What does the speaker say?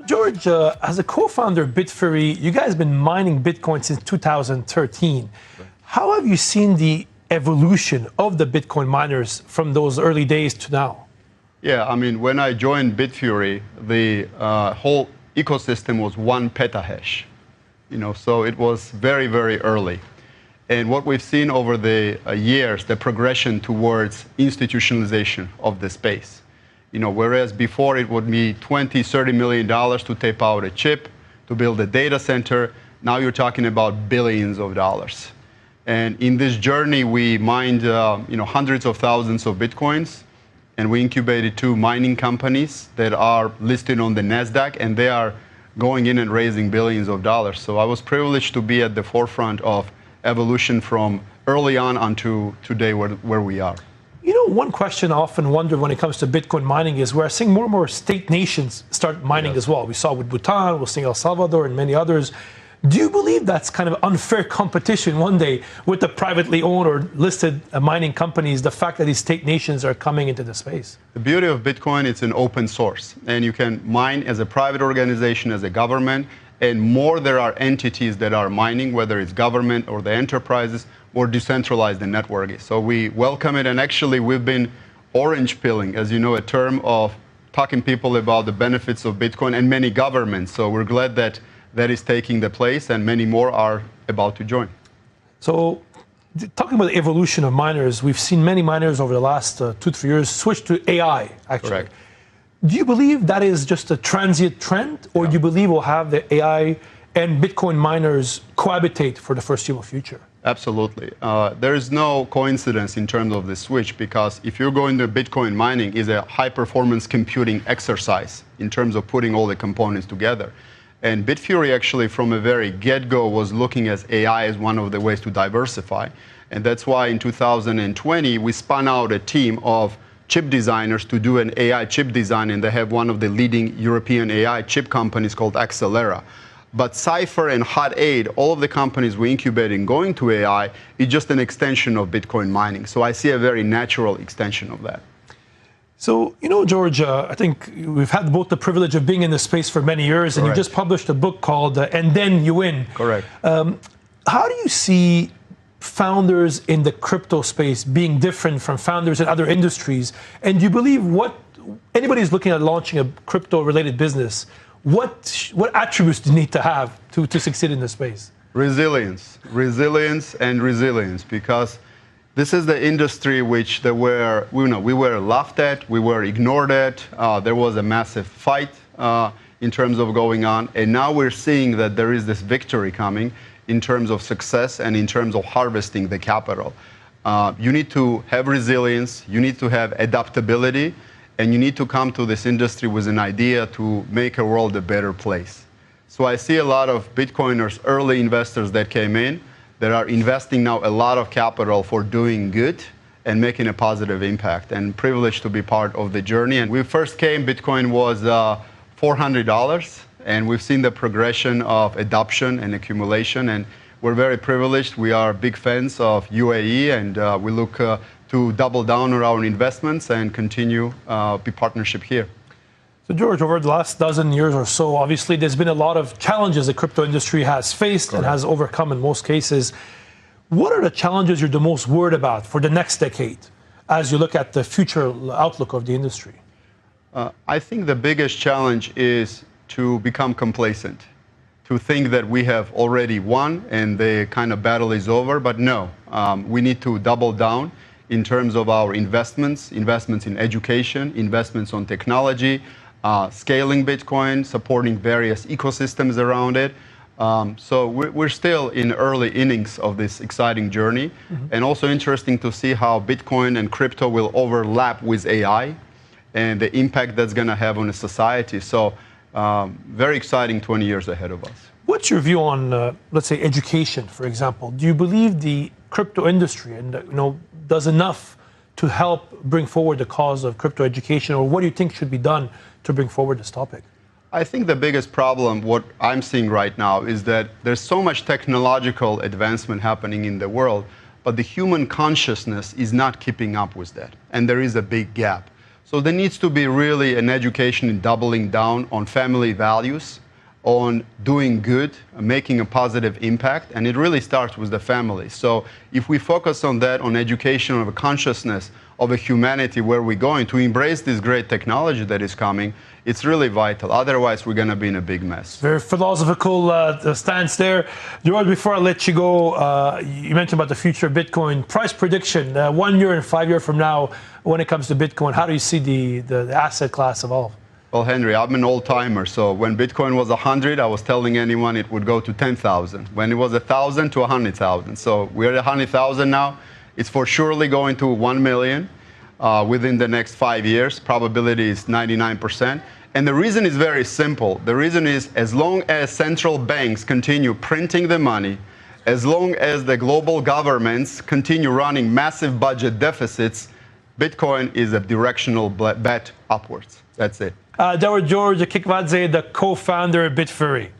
George, as a co-founder of BitFury, you guys have been mining Bitcoin since 2013. How have you seen the evolution of the Bitcoin miners from those early days to now? Yeah, I mean, when I joined BitFury, the whole ecosystem was 1 petahash. So it was very, very early. And what we've seen over the years, the progression towards institutionalization of the space. Whereas before it would be $20–30 million to tape out a chip, to build a data center, now you're talking about billions of dollars. And in this journey, we mined hundreds of thousands of Bitcoins, and we incubated 2 mining companies that are listed on the NASDAQ, and they are going in and raising billions of dollars. So I was privileged to be at the forefront of evolution from early on to today where we are. One question I often wonder when it comes to Bitcoin mining is we're seeing more and more state nations start mining as well. We saw with Bhutan, we're seeing El Salvador and many others. Do you believe that's kind of unfair competition one day with the privately owned or listed mining companies, the fact that these state nations are coming into the space? The beauty of Bitcoin, it's an open source, and you can mine as a private organization, as a government, and more there are entities that are mining, whether it's government or the enterprises, more decentralized the network is. So we welcome it, and actually we've been orange pilling, as you know, a term of talking people about the benefits of Bitcoin and many governments. So we're glad that that is taking the place, and many more are about to join. So talking about the evolution of miners, we've seen many miners over the last 2–3 years switch to AI, actually. Correct. Do you believe that is just a transient trend, or do you believe we'll have the AI and Bitcoin miners cohabitate for the foreseeable future? Absolutely. There is no coincidence in terms of the switch, because if you're going to Bitcoin mining, is a high-performance computing exercise in terms of putting all the components together. And BitFury actually from a very get-go was looking at AI as one of the ways to diversify. And that's why in 2020, we spun out a team of chip designers to do an AI chip design, and they have one of the leading European AI chip companies called Accelera. But Cypher and Hot 8, all of the companies we incubating going to AI, is just an extension of Bitcoin mining. So I see a very natural extension of that. So, George, I think we've had both the privilege of being in this space for many years, and you just published a book called And Then You Win. Correct. How do you see founders in the crypto space being different from founders in other industries? And do you believe anybody who's looking at launching a crypto-related business, what attributes do you need to have to succeed in this space? Resilience, because this is the industry which we were laughed at, we were ignored at. There was a massive fight in terms of going on, and now we're seeing that there is this victory coming in terms of success and in terms of harvesting the capital. You need to have resilience, you need to have adaptability, and you need to come to this industry with an idea to make a world a better place. So I see a lot of Bitcoiners, early investors that came in, that are investing now a lot of capital for doing good and making a positive impact, and privileged to be part of the journey. And we first came, Bitcoin was $400, and we've seen the progression of adoption and accumulation, and we're very privileged. We are big fans of UAE, and we look to double down on our investments and continue the partnership here. So George, over the last dozen years or so, obviously there's been a lot of challenges the crypto industry has faced and has overcome in most cases. What are the challenges you're the most worried about for the next decade as you look at the future outlook of the industry? I think the biggest challenge is to become complacent, to think that we have already won and the kind of battle is over. But no, we need to double down in terms of our investments in education, investments on technology, scaling Bitcoin, supporting various ecosystems around it. So we're still in early innings of this exciting journey. And also interesting to see how Bitcoin and crypto will overlap with AI and the impact that's going to have on a society. So very exciting 20 years ahead of us. What's your view on, let's say, education, for example? Do you believe the crypto industry does enough to help bring forward the cause of crypto education, or what do you think should be done to bring forward this topic? I think the biggest problem, what I'm seeing right now, is that there's so much technological advancement happening in the world, but the human consciousness is not keeping up with that, and there is a big gap. So there needs to be really an education in doubling down on family values, on doing good, making a positive impact, and it really starts with the family. So if we focus on that, on education of a consciousness of a humanity, where we're going to embrace this great technology that is coming, it's really vital. Otherwise, we're going to be in a big mess. Very philosophical stance there. George, before I let you go, you mentioned about the future of Bitcoin. Price prediction, 1 year and 5 years from now, when it comes to Bitcoin, how do you see the asset class evolve? Well, Henry, I'm an old-timer, so when Bitcoin was 100, I was telling anyone it would go to 10,000. When it was 1,000 to 100,000. So we're at 100,000 now. It's for surely going to 1 million within the next 5 years. Probability is 99%. And the reason is very simple. The reason is, as long as central banks continue printing the money, as long as the global governments continue running massive budget deficits, Bitcoin is a directional bet upwards. That's it. That was George Kikvadze, the co-founder of BitFury.